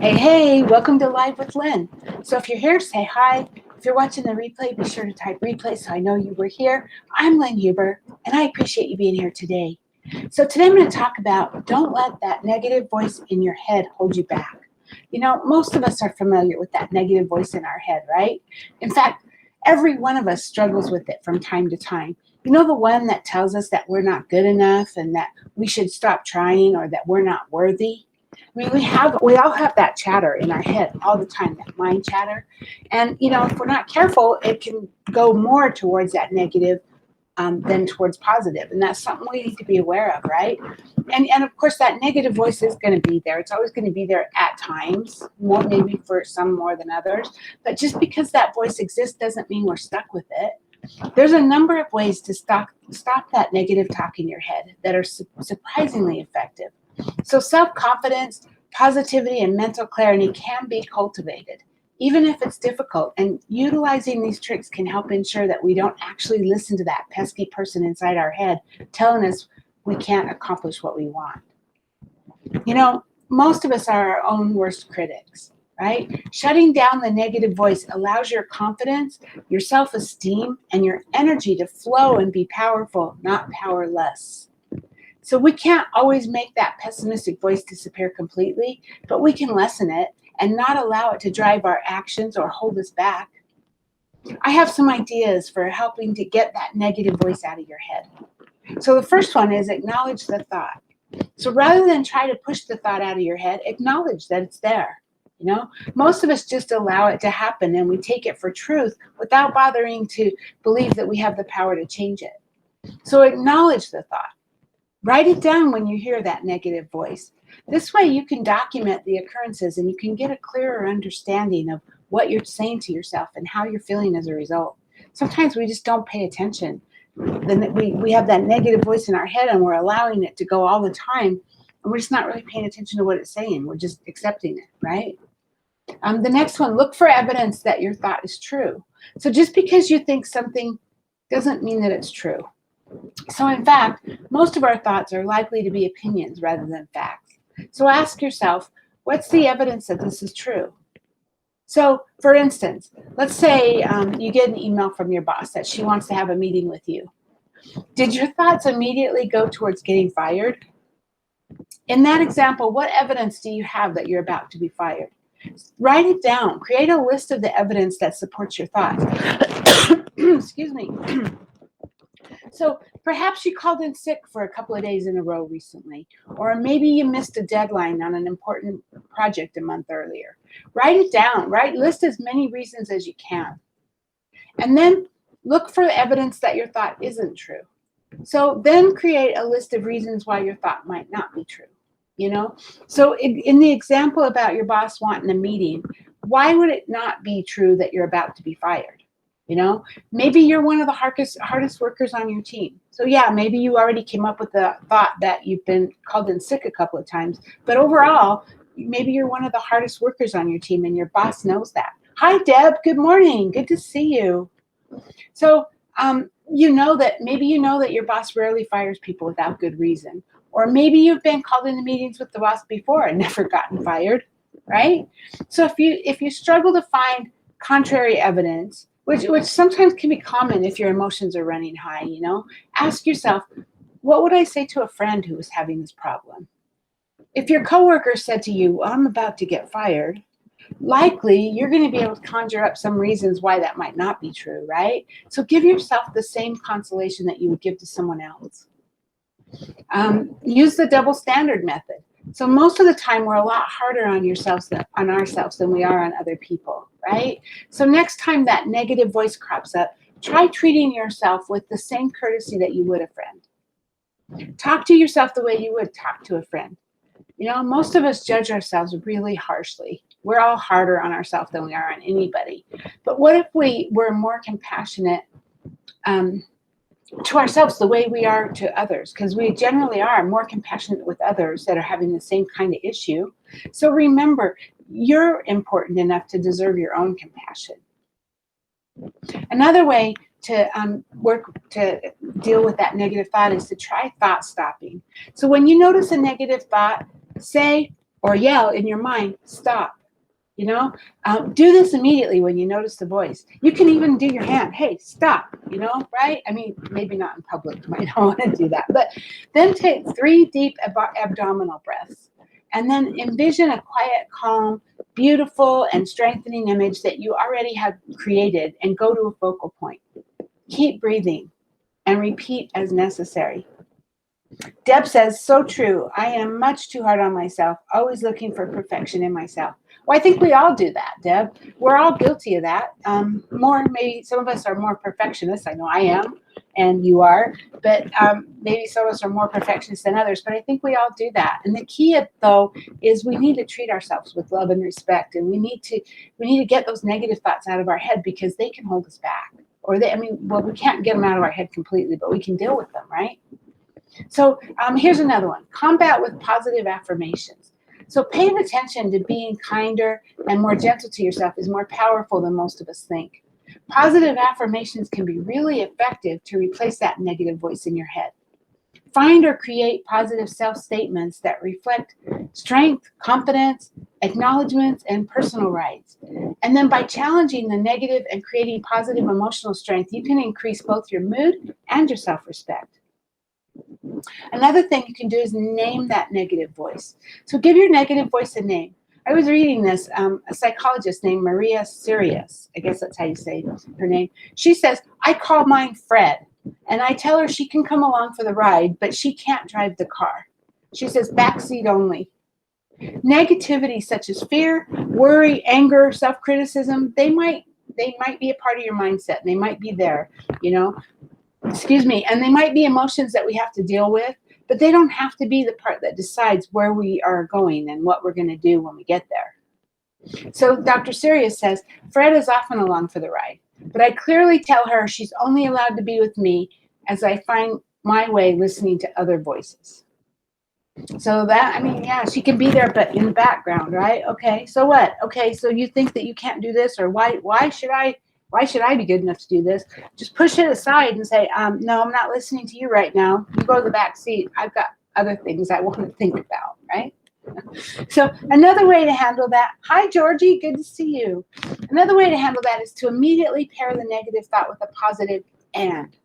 Hey, welcome to Live with Lynn. So if you're here, say hi. If you're watching the replay, be sure to type replay so I know you were here. I'm Lynn Huber, and I appreciate you being here today. So today I'm going to talk about don't let that negative voice in your head hold you back. You know, most of us are familiar with that negative voice in our head, right? In fact, every one of us struggles with it from time to time. You know, the one that tells us that we're not good enough and that we should stop trying or that we're not worthy. I mean, we all have that chatter in our head all the time, that mind chatter. And you know, if we're not careful, it can go more towards that negative than towards positive, and that's something we need to be aware of, right? And of course, that negative voice is going to be there. It's always going to be there at times, more maybe for some more than others. But just because that voice exists doesn't mean we're stuck with it. There's a number of ways to stop that negative talk in your head that are surprisingly effective. So self-confidence, positivity, and mental clarity can be cultivated, even if it's difficult. And utilizing these tricks can help ensure that we don't actually listen to that pesky person inside our head telling us we can't accomplish what we want. You know, most of us are our own worst critics, right? Shutting down the negative voice allows your confidence, your self-esteem, and your energy to flow and be powerful, not powerless. So we can't always make that pessimistic voice disappear completely, but we can lessen it and not allow it to drive our actions or hold us back. I have some ideas for helping to get that negative voice out of your head. So the first one is acknowledge the thought. So rather than try to push the thought out of your head, acknowledge that it's there. You know, most of us just allow it to happen and we take it for truth without bothering to believe that we have the power to change it. So acknowledge the thought. Write it down when you hear that negative voice. This way you can document the occurrences and you can get a clearer understanding of what you're saying to yourself and how you're feeling as a result. Sometimes we just don't pay attention. Then we have that negative voice in our head and we're allowing it to go all the time. And we're just not really paying attention to what it's saying. We're just accepting it, right? The next one, look for evidence that your thought is true. So just because you think something doesn't mean that it's true. So in fact, most of our thoughts are likely to be opinions rather than facts. So ask yourself, what's the evidence that this is true? So for instance, let's say you get an email from your boss that she wants to have a meeting with you. Did your thoughts immediately go towards getting fired? In that example, what evidence do you have that you're about to be fired? Write it down. Create a list of the evidence that supports your thoughts. Excuse me. So perhaps you called in sick for a couple of days in a row recently, or maybe you missed a deadline on an important project a month earlier. Write it down, list as many reasons as you can. And then look for evidence that your thought isn't true. So then create a list of reasons why your thought might not be true. You know, so in the example about your boss wanting a meeting, why would it not be true that you're about to be fired? You know, maybe you're one of the hardest workers on your team. So yeah, maybe you already came up with the thought that you've been called in sick a couple of times, but overall, maybe you're one of the hardest workers on your team and your boss knows that. Hi, Deb. Good morning. Good to see you. So you know that your boss rarely fires people without good reason. Or maybe you've been called into meetings with the boss before and never gotten fired, right? So if you struggle to find contrary evidence, which sometimes can be common if your emotions are running high, you know, ask yourself, what would I say to a friend who was having this problem? If your coworker said to you, well, I'm about to get fired, likely you're going to be able to conjure up some reasons why that might not be true, right? So give yourself the same consolation that you would give to someone else. Use the double standard method. So most of the time we're a lot harder on ourselves than we are on other people, right? So next time that negative voice crops up, try treating yourself with the same courtesy that you would a friend. Talk to yourself the way you would talk to a friend. You know, most of us judge ourselves really harshly. We're all harder on ourselves than we are on anybody. But what if we were more compassionate to ourselves the way we are to others? Because we generally are more compassionate with others that are having the same kind of issue. So remember, you're important enough to deserve your own compassion. Another way to work to deal with that negative thought is to try thought stopping. So when you notice a negative thought, say, or yell in your mind, stop. You know, do this immediately when you notice the voice. You can even do your hand. Hey, stop. You know, right? I mean, maybe not in public. You might not want to do that. But then take 3 deep abdominal breaths. And then envision a quiet, calm, beautiful, and strengthening image that you already have created and go to a focal point. Keep breathing and repeat as necessary. Deb says, so true. I am much too hard on myself, always looking for perfection in myself. Well, I think we all do that, Deb. We're all guilty of that. Maybe some of us are more perfectionists. I know I am, and you are. But maybe some of us are more perfectionists than others. But I think we all do that. And the key, though, is we need to treat ourselves with love and respect, and we need to get those negative thoughts out of our head because they can hold us back. We can't get them out of our head completely, but we can deal with them, right? So here's another one. Combat with positive affirmations. So paying attention to being kinder and more gentle to yourself is more powerful than most of us think. Positive affirmations can be really effective to replace that negative voice in your head. Find or create positive self-statements that reflect strength, confidence, acknowledgments, and personal rights. And then by challenging the negative and creating positive emotional strength, you can increase both your mood and your self-respect. Another thing you can do is name that negative voice. So give your negative voice a name. I was reading this, a psychologist named Maria Sirius, I guess that's how you say her name. She says, I call mine Fred, and I tell her she can come along for the ride, but she can't drive the car. She says, backseat only. Negativity such as fear, worry, anger, self-criticism, they might be a part of your mindset, and they might be there, and they might be emotions that we have to deal with, but they don't have to be the part that decides where we are going and what we're going to do when we get there. So Dr. Sirius says, Fred is often along for the ride, but I clearly tell her she's only allowed to be with me as I find my way listening to other voices. So she can be there, but in the background, right? Okay, so what? Okay, so you think that you can't do this, or why should I be good enough to do this? Just push it aside and say, no, I'm not listening to you right now. You go to the back seat. I've got other things I want to think about, right? So another way to handle that, hi, Georgie, good to see you. Another way to handle that is to immediately pair the negative thought with a positive and.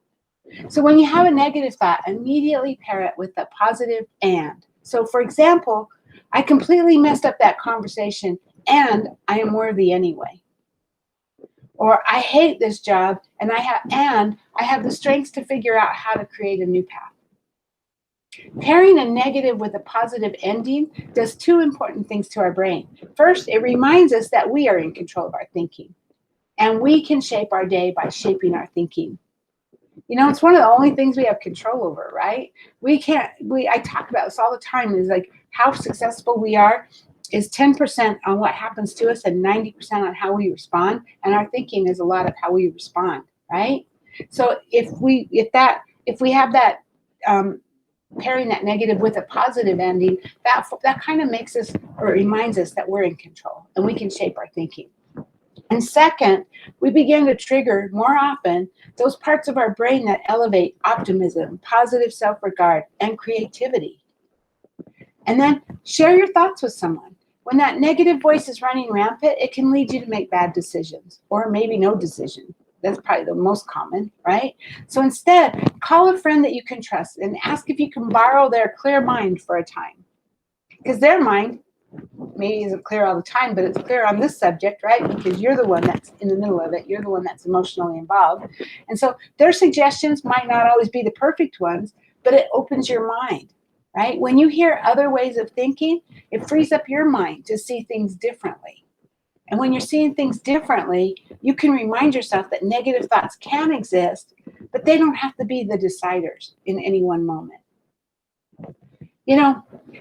So when you have a negative thought, immediately pair it with a positive and. So for example, I completely messed up that conversation and I am worthy anyway. Or I hate this job and I have the strength to figure out how to create a new path. Pairing a negative with a positive ending does 2 important things to our brain. First, it reminds us that we are in control of our thinking, and we can shape our day by shaping our thinking. It's one of the only things we have control over, right? I talk about this all the time, is like how successful we are is 10% on what happens to us and 90% on how we respond. And our thinking is a lot of how we respond, right? So if we have that, pairing that negative with a positive ending, that kind of makes us, or reminds us that we're in control and we can shape our thinking. And second, we begin to trigger more often those parts of our brain that elevate optimism, positive self-regard, and creativity. And then share your thoughts with someone. When that negative voice is running rampant, it can lead you to make bad decisions, or maybe no decision. That's probably the most common, right? So instead, call a friend that you can trust and ask if you can borrow their clear mind for a time. Because their mind maybe isn't clear all the time, but it's clear on this subject, right? Because you're the one that's in the middle of it. You're the one that's emotionally involved. And so their suggestions might not always be the perfect ones, but it opens your mind, right? When you hear other ways of thinking, it frees up your mind to see things differently. And when you're seeing things differently, you can remind yourself that negative thoughts can exist, but they don't have to be the deciders in any one moment.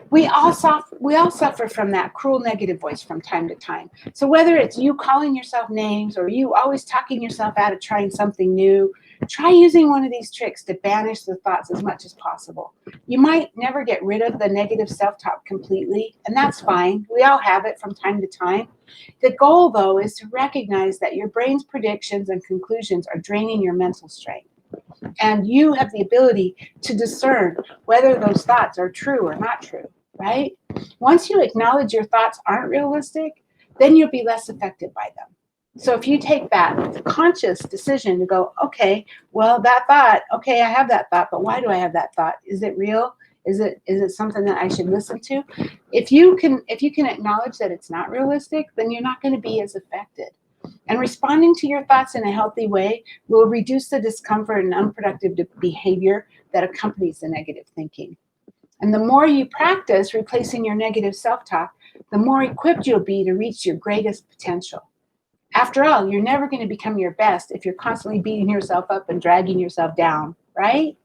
We all suffer from that cruel negative voice from time to time. So whether it's you calling yourself names or you always talking yourself out of trying something new, try using one of these tricks to banish the thoughts as much as possible. You might never get rid of the negative self-talk completely, and that's fine. We all have it from time to time. The goal, though, is to recognize that your brain's predictions and conclusions are draining your mental strength. And you have the ability to discern whether those thoughts are true or not true. right? Once you acknowledge your thoughts aren't realistic, then you'll be less affected by them. So if you take that conscious decision to go, okay, well, that thought, okay, I have that thought, but why do I have that thought? Is it real? Is it something that I should listen to? If you can acknowledge that it's not realistic, then you're not going to be as affected. And responding to your thoughts in a healthy way will reduce the discomfort and unproductive behavior that accompanies the negative thinking. And the more you practice replacing your negative self-talk, the more equipped you'll be to reach your greatest potential. After all, you're never going to become your best if you're constantly beating yourself up and dragging yourself down, right?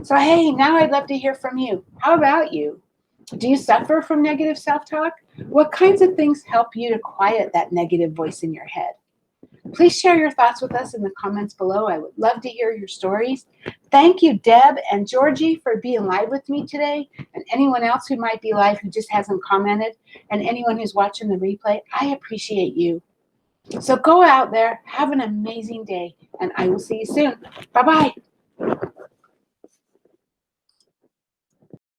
So, hey, now I'd love to hear from you. How about you? Do you suffer from negative self talk? What kinds of things help you to quiet that negative voice in your head? Please share your thoughts with us in the comments below. I would love to hear your stories. Thank you, Deb and Georgie, for being live with me today, and anyone else who might be live who just hasn't commented, and anyone who's watching the replay. I appreciate you. So go out there, have an amazing day, and I will see you soon. Bye-bye.